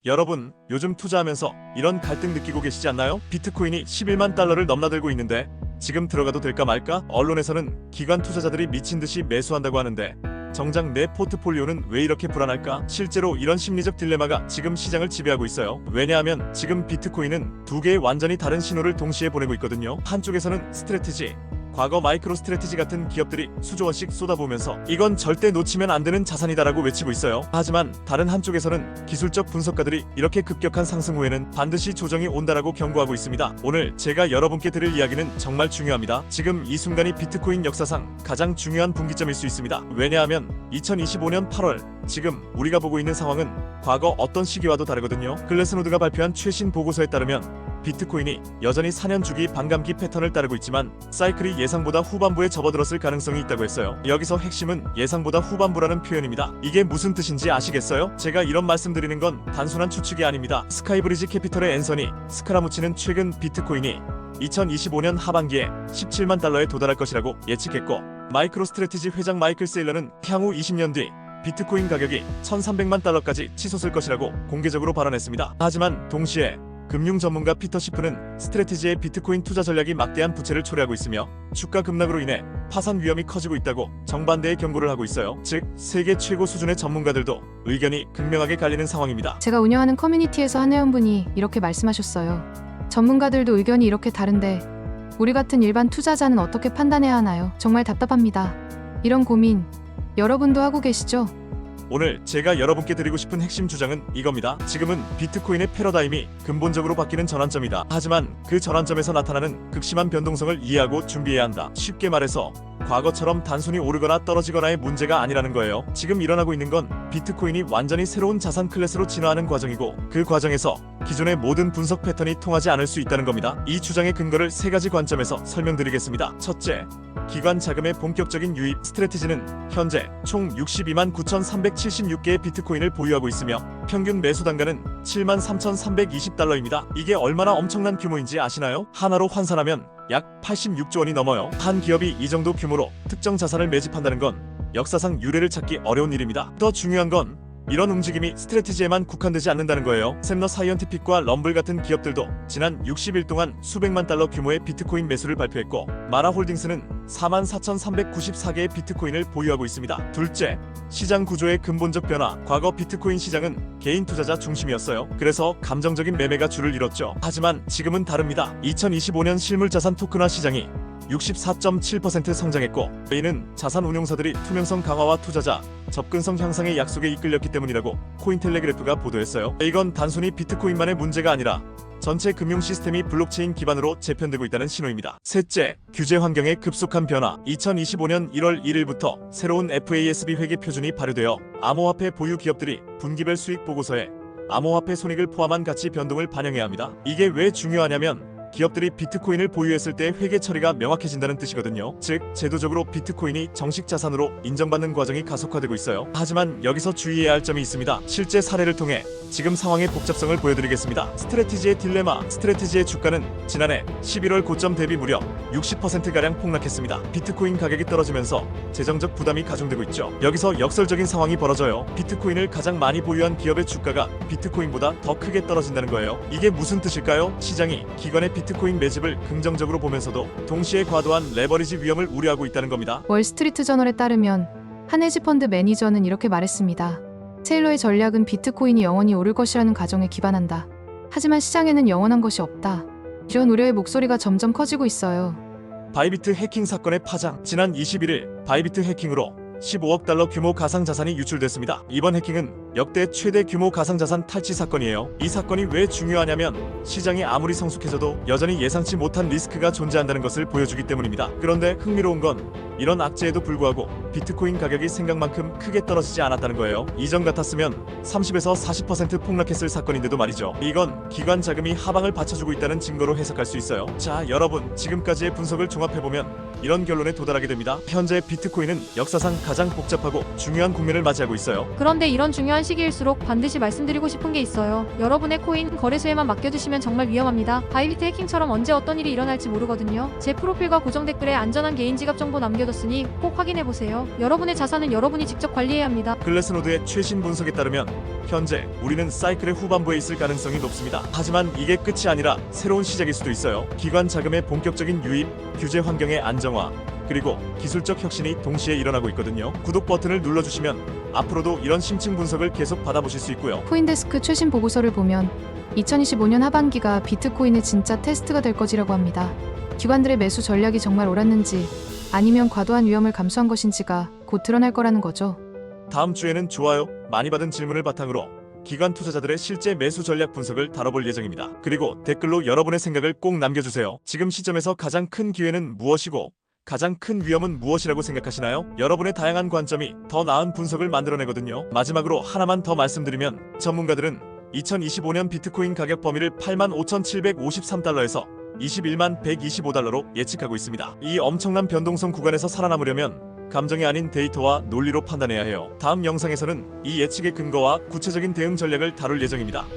여러분, 요즘 투자하면서 이런 갈등 느끼고 계시지 않나요? 비트코인이 11만 달러를 넘나들고 있는데 지금 들어가도 될까 말까? 언론에서는 기관 투자자들이 미친 듯이 매수한다고 하는데 정작 내 포트폴리오는 왜 이렇게 불안할까? 실제로 이런 심리적 딜레마가 지금 시장을 지배하고 있어요. 왜냐하면 지금 비트코인은 두 개의 완전히 다른 신호를 동시에 보내고 있거든요. 한쪽에서는 스트래티지, 과거 마이크로 스트래티지 같은 기업들이 수조원씩 쏟아부으면서 이건 절대 놓치면 안 되는 자산이다라고 외치고 있어요. 하지만 다른 한쪽에서는 기술적 분석가들이 이렇게 급격한 상승 후에는 반드시 조정이 온다라고 경고하고 있습니다. 오늘 제가 여러분께 드릴 이야기는 정말 중요합니다. 지금 이 순간이 비트코인 역사상 가장 중요한 분기점일 수 있습니다. 왜냐하면 2025년 8월 지금 우리가 보고 있는 상황은 과거 어떤 시기와도 다르거든요. 글래스노드가 발표한 최신 보고서에 따르면 비트코인이 여전히 4년 주기 반감기 패턴을 따르고 있지만 사이클이 예상보다 후반부에 접어들었을 가능성이 있다고 했어요. 여기서 핵심은 예상보다 후반부라는 표현입니다. 이게 무슨 뜻인지 아시겠어요? 제가 이런 말씀드리는 건 단순한 추측이 아닙니다. 스카이브리지 캐피털의 앤서니 스카라무치는 최근 비트코인이 2025년 하반기에 17만 달러에 도달할 것이라고 예측했고, 마이크로 스트래티지 회장 마이클 세일러는 향후 20년 뒤 비트코인 가격이 1300만 달러까지 치솟을 것이라고 공개적으로 발언했습니다. 하지만 동시에 금융 전문가 피터 시프는 스트래티지의 비트코인 투자 전략이 막대한 부채를 초래하고 있으며 주가 급락으로 인해 파산 위험이 커지고 있다고 정반대의 경고를 하고 있어요. 즉, 세계 최고 수준의 전문가들도 의견이 극명하게 갈리는 상황입니다. 제가 운영하는 커뮤니티에서 한 회원분이 이렇게 말씀하셨어요. 전문가들도 의견이 이렇게 다른데 우리 같은 일반 투자자는 어떻게 판단해야 하나요? 정말 답답합니다. 이런 고민 여러분도 하고 계시죠? 오늘 제가 여러분께 드리고 싶은 핵심 주장은 이겁니다. 지금은 비트코인의 패러다임이 근본적으로 바뀌는 전환점이다. 하지만 그 전환점에서 나타나는 극심한 변동성을 이해하고 준비해야 한다. 쉽게 말해서 과거처럼 단순히 오르거나 떨어지거나의 문제가 아니라는 거예요. 지금 일어나고 있는 건 비트코인이 완전히 새로운 자산 클래스로 진화하는 과정이고, 그 과정에서 기존의 모든 분석 패턴이 통하지 않을 수 있다는 겁니다. 이 주장의 근거를 세 가지 관점에서 설명드리겠습니다. 첫째, 기관 자금의 본격적인 유입. 스트래티지는 현재 총 62만 9,376개의 비트코인을 보유하고 있으며 평균 매수 단가는 73,320달러입니다. 이게 얼마나 엄청난 규모인지 아시나요? 하나로 환산하면 약 86조 원이 넘어요. 한 기업이 이 정도 규모로 특정 자산을 매집한다는 건 역사상 유례를 찾기 어려운 일입니다. 더 중요한 건 이런 움직임이 스트래티지에만 국한되지 않는다는 거예요. 샘너 사이언티픽과 럼블 같은 기업들도 지난 60일 동안 수백만 달러 규모의 비트코인 매수를 발표했고, 마라홀딩스는 44,394개의 비트코인을 보유하고 있습니다. 둘째, 시장 구조의 근본적 변화. 과거 비트코인 시장은 개인 투자자 중심이었어요. 그래서 감정적인 매매가 주를 이뤘죠. 하지만 지금은 다릅니다. 2025년 실물자산 토큰화 시장이 64.7% 성장했고, 이는 자산 운용사들이 투명성 강화와 투자자 접근성 향상의 약속에 이끌렸기 때문이라고 코인텔레그래프가 보도했어요. 이건 단순히 비트코인만의 문제가 아니라 전체 금융 시스템이 블록체인 기반으로 재편되고 있다는 신호입니다. 셋째, 규제 환경의 급속한 변화. 2025년 1월 1일부터 새로운 FASB 회계 표준이 발효되어 암호화폐 보유 기업들이 분기별 수익 보고서에 암호화폐 손익을 포함한 가치 변동을 반영해야 합니다. 이게 왜 중요하냐면 기업들이 비트코인을 보유했을 때 회계 처리가 명확해진다는 뜻이거든요. 즉, 제도적으로 비트코인이 정식 자산으로 인정받는 과정이 가속화되고 있어요. 하지만 여기서 주의해야 할 점이 있습니다. 실제 사례를 통해 지금 상황의 복잡성을 보여드리겠습니다. 스트래티지의 딜레마. 스트래티지의 주가는 지난해 11월 고점 대비 무려 60%가량 폭락했습니다. 비트코인 가격이 떨어지면서 재정적 부담이 가중되고 있죠. 여기서 역설적인 상황이 벌어져요. 비트코인을 가장 많이 보유한 기업의 주가가 비트코인보다 더 크게 떨어진다는 거예요. 이게 무슨 뜻일까요? 시장이 기관의 비트코인 매집을 긍정적으로 보면서도 동시에 과도한 레버리지 위험을 우려하고 있다는 겁니다. 월스트리트 저널에 따르면 한 헤지펀드 매니저는 이렇게 말했습니다. 테일러의 전략은 비트코인이 영원히 오를 것이라는 가정에 기반한다. 하지만 시장에는 영원한 것이 없다. 이런 우려의 목소리가 점점 커지고 있어요. 바이비트 해킹 사건의 파장. 지난 21일 바이비트 해킹으로 15억 달러 규모 가상자산이 유출됐습니다. 이번 해킹은 역대 최대 규모 가상자산 탈취 사건이에요. 이 사건이 왜 중요하냐면 시장이 아무리 성숙해져도 여전히 예상치 못한 리스크가 존재한다는 것을 보여주기 때문입니다. 그런데 흥미로운 건 이런 악재에도 불구하고 비트코인 가격이 생각만큼 크게 떨어지지 않았다는 거예요. 이전 같았으면 30에서 40% 폭락했을 사건인데도 말이죠. 이건 기관 자금이 하방을 받쳐주고 있다는 증거로 해석할 수 있어요. 자, 여러분, 지금까지의 분석을 종합해보면 이런 결론에 도달하게 됩니다. 현재 비트코인은 역사상 가장 복잡하고 중요한 국면을 맞이하고 있어요. 그런데 이런 중요한 시기일수록 반드시 말씀드리고 싶은 게 있어요. 여러분의 코인 거래소에만 맡겨두시면 정말 위험합니다. 바이비트 해킹처럼 언제 어떤 일이 일어날지 모르거든요. 제 프로필과 고정 댓글에 안전한 개인 지갑 정보 남겨뒀으니 꼭 확인해보세요. 여러분의 자산은 여러분이 직접 관리해야 합니다. 글래스노드의 최신 분석에 따르면 현재 우리는 사이클의 후반부에 있을 가능성이 높습니다. 하지만 이게 끝이 아니라 새로운 시작일 수도 있어요. 기관 자금의 본격적인 유입, 규제 환경의 안정화, 그리고 기술적 혁신이 동시에 일어나고 있거든요. 구독 버튼을 눌러주시면 앞으로도 이런 심층 분석을 계속 받아보실 수 있고요. 코인데스크 최신 보고서를 보면 2025년 하반기가 비트코인의 진짜 테스트가 될 것이라고 합니다. 기관들의 매수 전략이 정말 옳았는지 아니면 과도한 위험을 감수한 것인지가 곧 드러날 거라는 거죠. 다음 주에는 좋아요, 많이 받은 질문을 바탕으로 기관 투자자들의 실제 매수 전략 분석을 다뤄볼 예정입니다. 그리고 댓글로 여러분의 생각을 꼭 남겨주세요. 지금 시점에서 가장 큰 기회는 무엇이고 가장 큰 위험은 무엇이라고 생각하시나요? 여러분의 다양한 관점이 더 나은 분석을 만들어내거든요. 마지막으로 하나만 더 말씀드리면 전문가들은 2025년 비트코인 가격 범위를 85,753달러에서 21만 125달러로 예측하고 있습니다. 이 엄청난 변동성 구간에서 살아남으려면 감정이 아닌 데이터와 논리로 판단해야 해요. 다음 영상에서는 이 예측의 근거와 구체적인 대응 전략을 다룰 예정입니다.